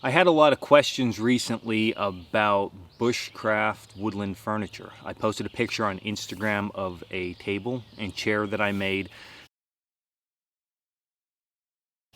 I had a lot of questions recently about Bushcraft woodland furniture. I posted a picture on Instagram of a table and chair that I made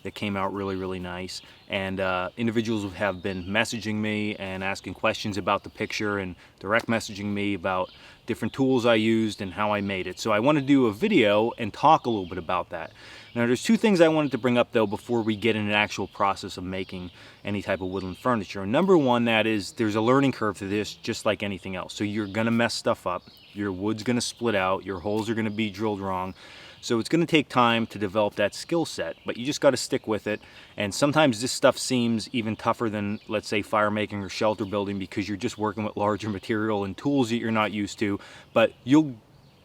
that came out really nice, and individuals have been messaging me and asking questions about the picture and direct messaging me about different tools I used and how I made it. So I want to do a video and talk a little bit about that. Now there's two things I wanted to bring up though before we get in an actual process of making any type of woodland furniture. And number one, that is there's a learning curve to this, just like anything else. So you're gonna mess stuff up, your wood's gonna split out, your holes are gonna be drilled wrong. So it's going to take time to develop that skill set, but you just got to stick with it. And sometimes this stuff seems even tougher than, let's say, fire making or shelter building, because you're just working with larger material and tools that you're not used to, but you'll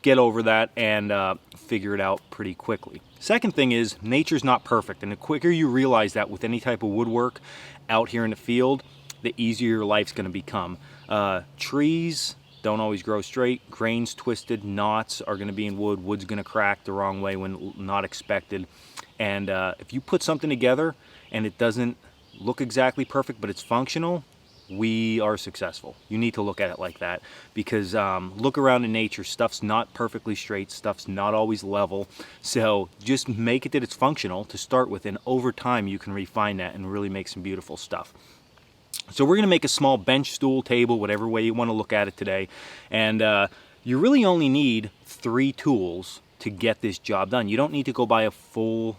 get over that and figure it out pretty quickly. Second thing is, nature's not perfect, and the quicker you realize that with any type of woodwork out here in the field, the easier your life's going to become. Trees don't always grow straight, grains twisted, knots are going to be in wood, wood's going to crack the wrong way when not expected. And if you put something together and it doesn't look exactly perfect but it's functional, we are successful. You need to look at it like that, because look around in nature, stuff's not perfectly straight, stuff's not always level. So just make it that it's functional to start with, and over time you can refine that and really make some beautiful stuff. So we're going to make a small bench, stool, table, whatever way you want to look at it today. And you really only need 3 tools to get this job done. You don't need to go buy a full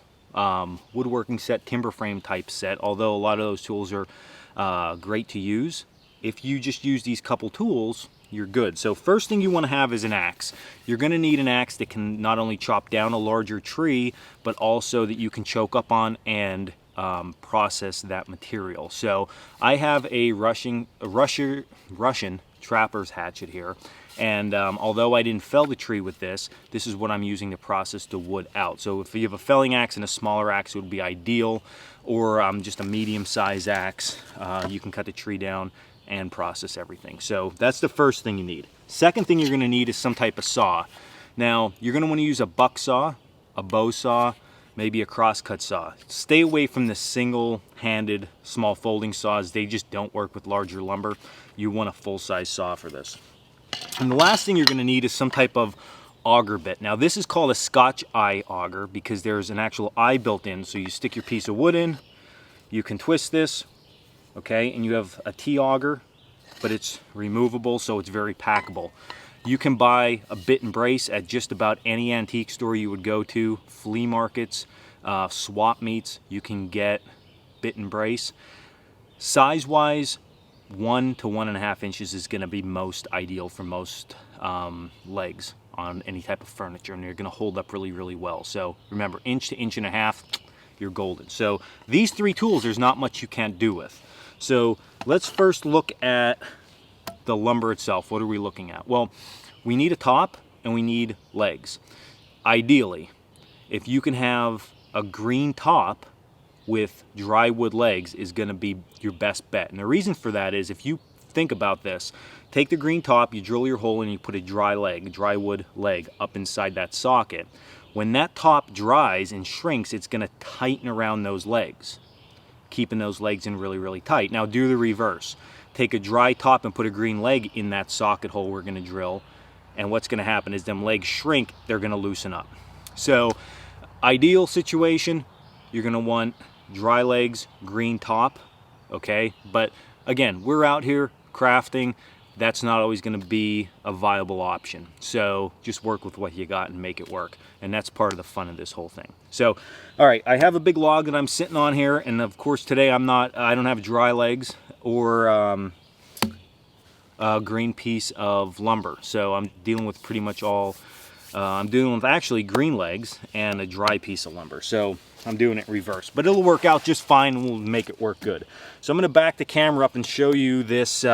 woodworking set, timber frame type set, although a lot of those tools are great to use. If you just use these couple tools, you're good. So first thing you want to have is an axe. You're going to need an axe that can not only chop down a larger tree, but also that you can choke up on and process that material. So I have a Russian trapper's hatchet here, and although I didn't fell the tree with this, this is what I'm using to process the wood out. So if you have a felling axe and a smaller axe, it would be ideal, or just a medium-sized axe. You can cut the tree down and process everything. So that's the first thing you need. Second thing you're going to need is some type of saw. Now you're going to want to use a buck saw, a bow saw, maybe a crosscut saw. Stay away from the single-handed small folding saws. They just don't work with larger lumber. You want a full-size saw for this. And the last thing you're going to need is some type of auger bit. Now this is called a Scotch eye auger because there's an actual eye built in. So you stick your piece of wood in, you can twist this, okay, and you have a T-auger, but it's removable, so it's very packable. You can buy a bit and brace at just about any antique store you would go to, flea markets, swap meets. You can get bit and brace. Size-wise, 1 to 1.5 inches is going to be most ideal for most legs on any type of furniture, and they're going to hold up really well. So remember, 1 to 1.5 inches, you're golden. So these 3 tools, there's not much you can't do with. So let's first look at the lumber itself. What are we looking at? Well, we need a top and we need legs. Ideally, if you can have a green top with dry wood legs, is going to be your best bet. And the reason for that is, if you think about this, take the green top, you drill your hole and you put a dry wood leg up inside that socket. When that top dries and shrinks, it's going to tighten around those legs, keeping those legs in really tight. Now do the reverse. Take a dry top and put a green leg in that socket hole we're going to drill, and what's going to happen is them legs shrink, they're going to loosen up. So ideal situation, you're going to want dry legs, green top, okay? But again, we're out here crafting. That's not always going to be a viable option. So just work with what you got and make it work. And that's part of the fun of this whole thing. So, all right, I have a big log that I'm sitting on here, and of course today I don't have dry legs or a green piece of lumber. So I'm dealing with pretty much all, I'm dealing with actually green legs and a dry piece of lumber. So I'm doing it reverse, but it'll work out just fine and we'll make it work good. So I'm going to back the camera up and show you this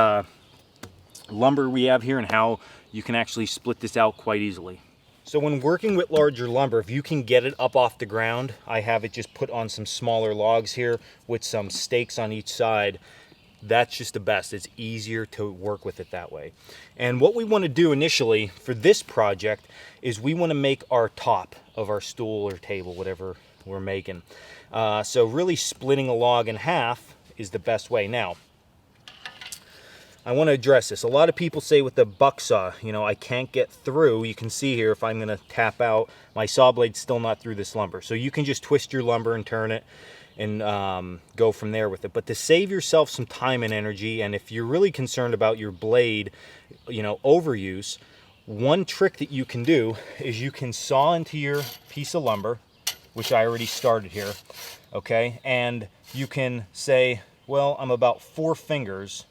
lumber we have here and how you can actually split this out quite easily. So when working with larger lumber, if you can get it up off the ground, I have it just put on some smaller logs here with some stakes on each side. That's just the best. It's easier to work with it that way. And what we want to do initially for this project is we want to make our top of our stool or table, whatever we're making. So really splitting a log in half is the best way. Now, I want to address this. A lot of people say with the buck saw, you know, I can't get through. You can see here if I'm going to tap out, my saw blade's still not through this lumber. So you can just twist your lumber and turn it and go from there with it. But to save yourself some time and energy, and if you're really concerned about your blade, you know, overuse, one trick that you can do is you can saw into your piece of lumber, which I already started here, okay? And you can say, well, I'm about 4 fingers.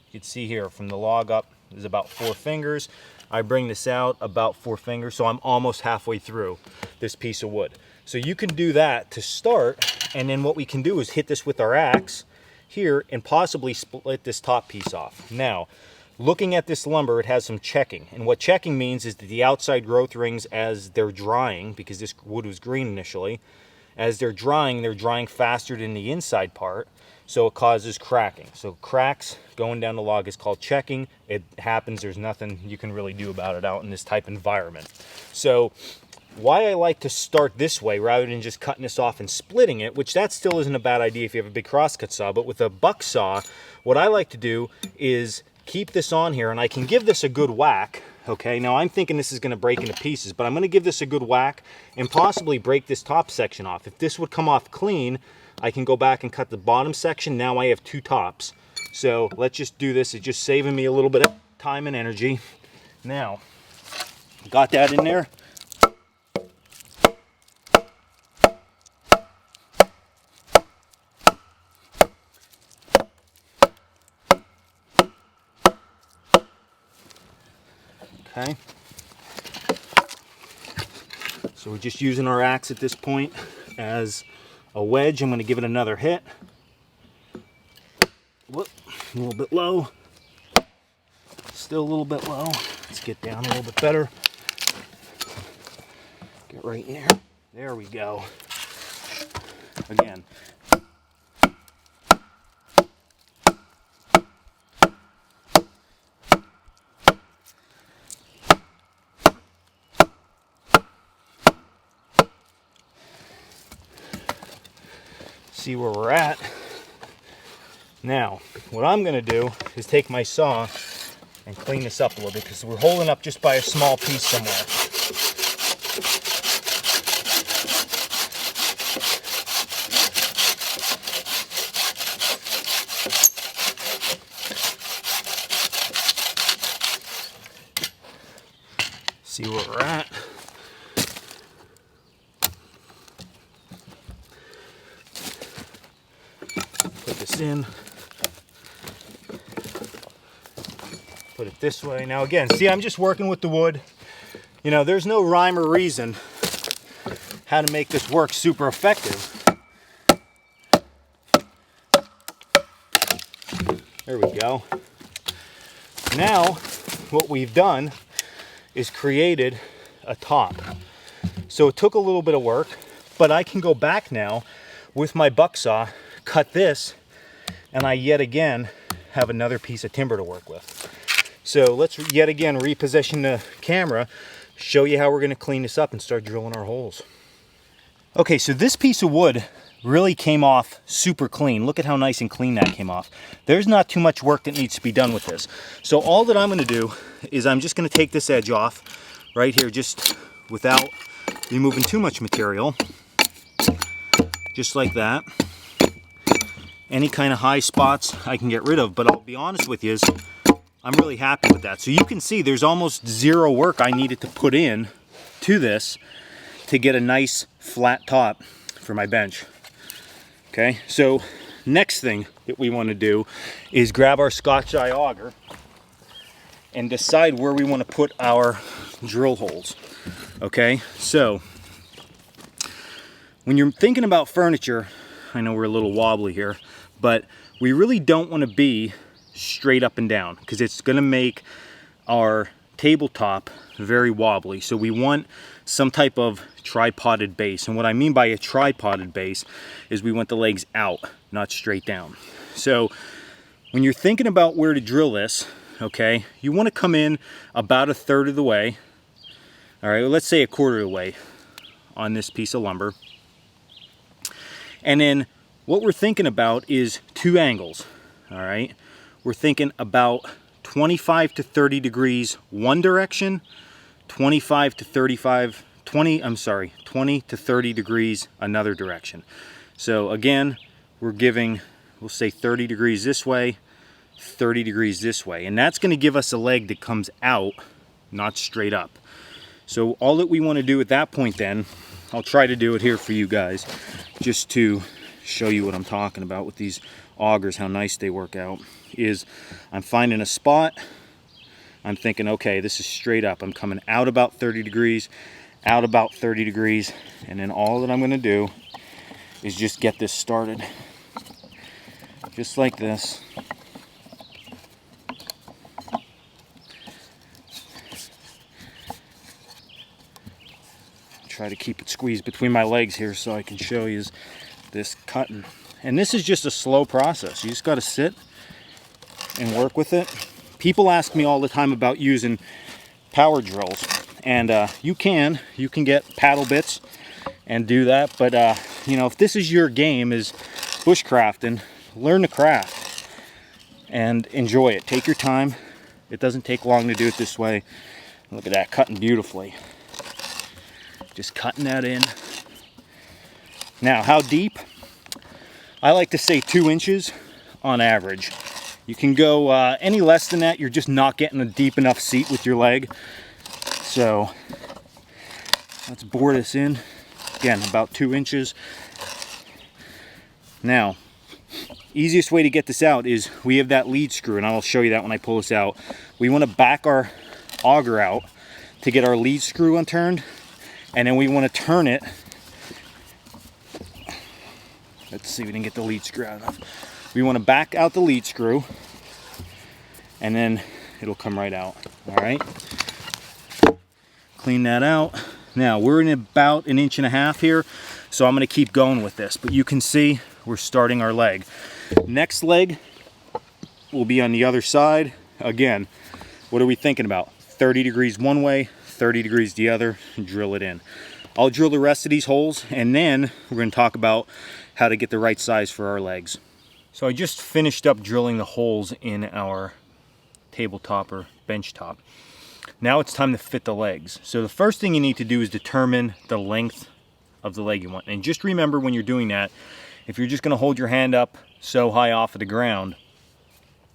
You can see here from the log up is about 4 fingers. I bring this out about 4 fingers, so I'm almost halfway through this piece of wood. So you can do that to start, and then what we can do is hit this with our axe here and possibly split this top piece off. Now, looking at this lumber, it has some checking, and what checking means is that the outside growth rings, as they're drying, because this wood was green initially, as they're drying faster than the inside part, so it causes cracking. So cracks going down the log is called checking. It happens. There's nothing you can really do about it out in this type environment. So why I like to start this way rather than just cutting this off and splitting it, which that still isn't a bad idea if you have a big crosscut saw, but with a buck saw, what I like to do is keep this on here, and I can give this a good whack. Okay, now I'm thinking this is going to break into pieces, but I'm going to give this a good whack and possibly break this top section off. If this would come off clean, I can go back and cut the bottom section. Now I have 2 tops. So let's just do this. It's just saving me a little bit of time and energy. Now, got that in there. Okay. So we're just using our axe at this point as a wedge. I'm going to give it another hit. Whoop, a little bit low. Still a little bit low. Let's get down a little bit better. Get right in there. There we go. Again. See where we're at. Now, what I'm going to do is take my saw and clean this up a little bit because we're holding up just by a small piece somewhere. See where we're at. Put this in. Put it this way. Now again, see, I'm just working with the wood. You know, there's no rhyme or reason how to make this work super effective. There we go. Now, what we've done is created a top. So it took a little bit of work, but I can go back now with my buck saw, cut this, and I yet again have another piece of timber to work with. So let's yet again reposition the camera, show you how we're going to clean this up and start drilling our holes. Okay, so this piece of wood really came off super clean. Look at how nice and clean that came off. There's not too much work that needs to be done with this. So all that I'm going to do is I'm just going to take this edge off right here, just without removing too much material. Just like that. Any kind of high spots I can get rid of, but I'll be honest with you, I'm really happy with that. So you can see there's almost zero work I needed to put in to this to get a nice flat top for my bench. Okay, so next thing that we want to do is grab our Scotch eye auger and decide where we want to put our drill holes. Okay, so when you're thinking about furniture, I know we're a little wobbly here, but we really don't want to be straight up and down because it's going to make our tabletop very wobbly. So we want some type of tripoded base, and what I mean by a tripoded base is we want the legs out, not straight down. So when you're thinking about where to drill this, okay, you want to come in about 1/3 of the way. All right, well, let's say 1/4 of the way on this piece of lumber. And then what we're thinking about is 2 angles, all right? We're thinking about 25 to 30 degrees one direction, 20 to 30 degrees another direction. So again, we're giving, we'll say 30 degrees this way, 30 degrees this way, and that's going to give us a leg that comes out, not straight up. So all that we want to do at that point then, I'll try to do it here for you guys, just to show you what I'm talking about with these augers, how nice they work out, is I'm finding a spot, I'm thinking, okay, this is straight up, I'm coming out about 30 degrees, out about 30 degrees, and then all that I'm going to do is just get this started, just like this. Try to keep it squeezed between my legs here so I can show you this cutting. And this is just a slow process. You just got to sit and work with it. People ask me all the time about using power drills, and you can get paddle bits and do that, but you know, if this is your game, is bushcrafting, learn the craft and enjoy it. Take your time. It doesn't take long to do it this way. Look at that, cutting beautifully. Just cutting that in. Now, how deep? I like to say 2 inches on average. You can go any less than that, you're just not getting a deep enough seat with your leg. So let's bore this in. Again, about 2 inches. Now, easiest way to get this out is we have that lead screw, and I'll show you that when I pull this out. We want to back our auger out to get our lead screw unturned, and then we want to turn it. Let's see if we didn't get the lead screw out enough. We want to back out the lead screw, and then it'll come right out. All right. Clean that out. Now we're in about 1.5 inches here, so I'm going to keep going with this. But you can see we're starting our leg. Next leg will be on the other side. Again, what are we thinking about? 30 degrees one way, 30 degrees the other, and drill it in. I'll drill the rest of these holes, and then we're going to talk about how to get the right size for our legs. So I just finished up drilling the holes in our tabletop or bench top. Now it's time to fit the legs. So the first thing you need to do is determine the length of the leg you want. And just remember when you're doing that, if you're just going to hold your hand up so high off of the ground,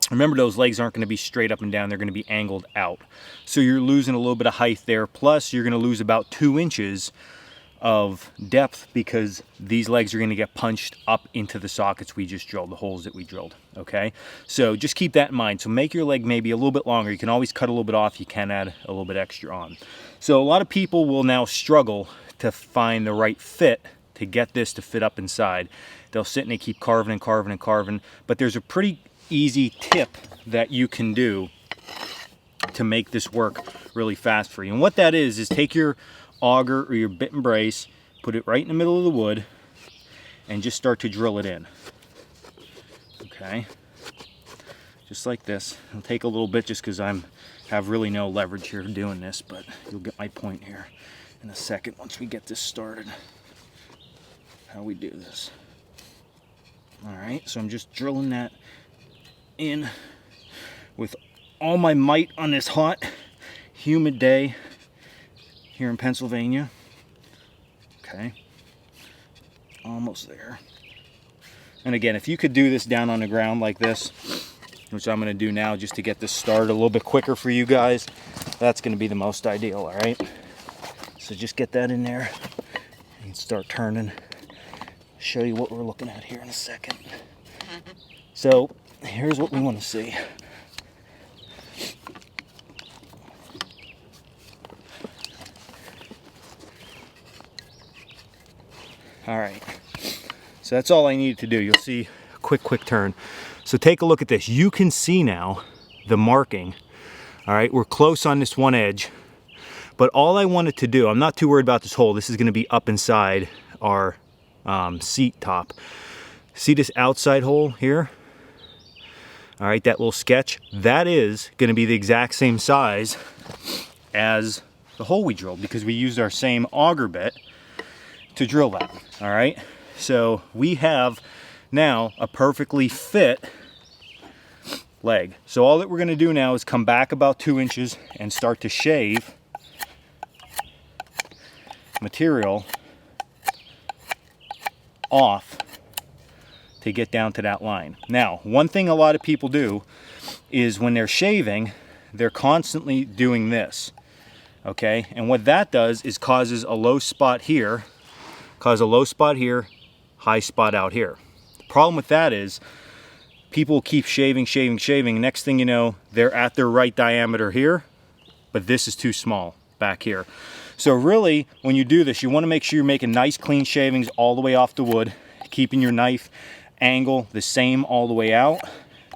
remember those legs aren't going to be straight up and down, they're going to be angled out. So you're losing a little bit of height there, plus you're going to lose about 2 inches of depth because these legs are going to get punched up into the sockets we just drilled, the holes that we drilled. Okay, so just keep that in mind. So make your leg maybe a little bit longer. You can always cut a little bit off, you can add a little bit extra on. So a lot of people will now struggle to find the right fit to get this to fit up inside. They'll sit and they keep carving and carving and carving, but there's a pretty easy tip that you can do to make this work really fast for you. And what that is take your auger or your bit and brace, put it right in the middle of the wood, and just start to drill it in. Okay, just like this. It'll take a little bit just because I have really no leverage here doing this, but you'll get my point here in a second once we get this started, how we do this. All right, so I'm just drilling that in with all my might on this hot, humid day here in Pennsylvania. Okay, almost there. And again, if you could do this down on the ground like this, which I'm going to do now just to get this started a little bit quicker for you guys, that's going to be the most ideal. All right, so just get that in there and start turning. Show you what we're looking at here in a second. So here's what we want to see. All right, so that's all I needed to do. You'll see a quick turn. So take a look at this. You can see now the marking. All right, we're close on this one edge, but all I wanted to do, I'm not too worried about this hole. This is going to be up inside our seat top. See this outside hole here? All right, that little sketch, that is going to be the exact same size as the hole we drilled because we used our same auger bit to drill that. All right, so we have now a perfectly fit leg. So all that we're going to do now is come back about 2 inches and start to shave material off to get down to that line. Now, one thing a lot of people do is when they're shaving, they're constantly doing this, okay? And what that does is causes a low spot here, high spot out here. The problem with that is people keep shaving. Next thing you know, they're at their right diameter here, but this is too small back here. So really, when you do this, you want to make sure you're making nice clean shavings all the way off the wood, keeping your knife angle the same all the way out.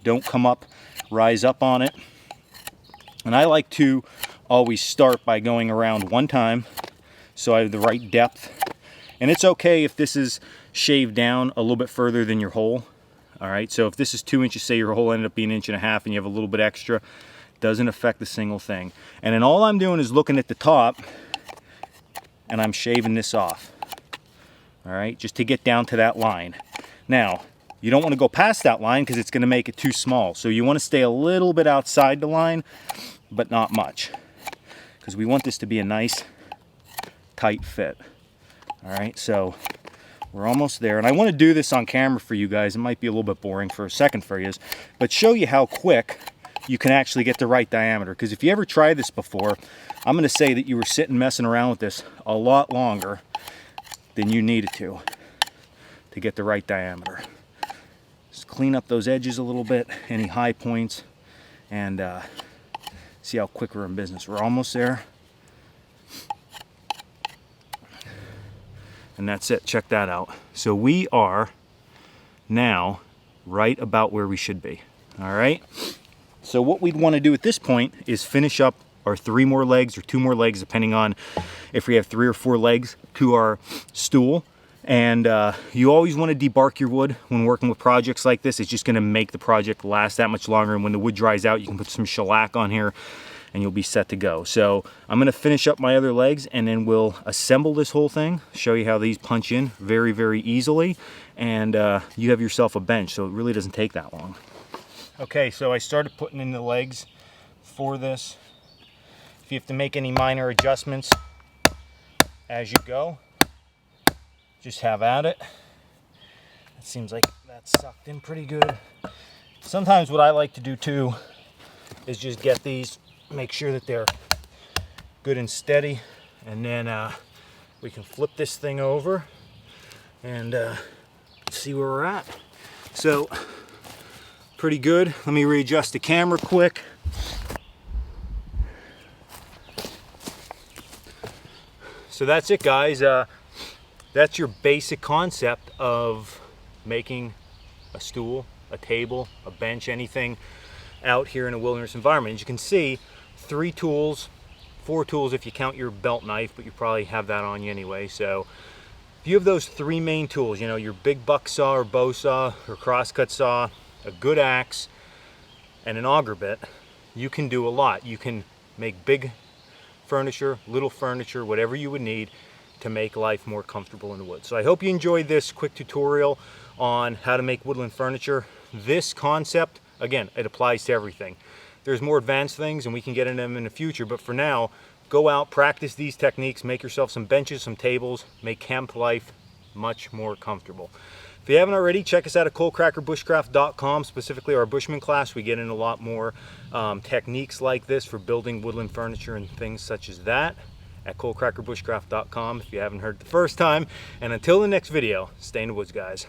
Don't come up, rise up on it. And I like to always start by going around one time so I have the right depth. And it's okay if this is shaved down a little bit further than your hole. All right, so if this is 2 inches, say your hole ended up being 1.5 inches and you have a little bit extra, doesn't affect the single thing. And then all I'm doing is looking at the top and I'm shaving this off. All right, just to get down to that line. Now, you don't want to go past that line because it's going to make it too small. So you want to stay a little bit outside the line, but not much, because we want this to be a nice tight fit. All right, so we're almost there, and I want to do this on camera for you guys. It might be a little bit boring for a second for you, but show you how quick you can actually get the right diameter. Because if you ever tried this before, I'm going to say that you were sitting messing around with this a lot longer than you needed to get the right diameter. Just clean up those edges a little bit, any high points, and see how quick we're in business. We're almost there. And that's it, check that out. So we are now right about where we should be, all right? So what we'd want to do at this point is finish up our 3 more legs or 2 more legs, depending on if we have 3 or 4 legs to our stool. And you always want to debark your wood when working with projects like this. It's just going to make the project last that much longer, and when the wood dries out, you can put some shellac on here and you'll be set to go. So I'm going to finish up my other legs and then we'll assemble this whole thing, show you how these punch in very, very easily, and you have yourself a bench, so it really doesn't take that long. Okay, so I started putting in the legs for this. If you have to make any minor adjustments as you go, just have at it. It seems like that's sucked in pretty good. Sometimes what I like to do too is just get these, make sure that they're good and steady, and then we can flip this thing over and see where we're at. So pretty good. Let me readjust the camera quick. So that's it, guys. That's your basic concept of making a stool, a table, a bench, anything out here in a wilderness environment. As you can see, 3 tools, 4 tools if you count your belt knife, but you probably have that on you anyway. So if you have those 3 main tools, you know, your big buck saw or bow saw or crosscut saw, a good axe, and an auger bit, you can do a lot. You can make big furniture, little furniture, whatever you would need to make life more comfortable in the woods. So I hope you enjoyed this quick tutorial on how to make woodland furniture. This concept, again, it applies to everything. There's more advanced things and we can get into them in the future, but for now, go out, practice these techniques, make yourself some benches, some tables, make camp life much more comfortable. If you haven't already, check us out at coalcrackerbushcraft.com, specifically our Bushman class. We get in a lot more techniques like this for building woodland furniture and things such as that at coalcrackerbushcraft.com if you haven't heard the first time. And until the next video, stay in the woods, guys.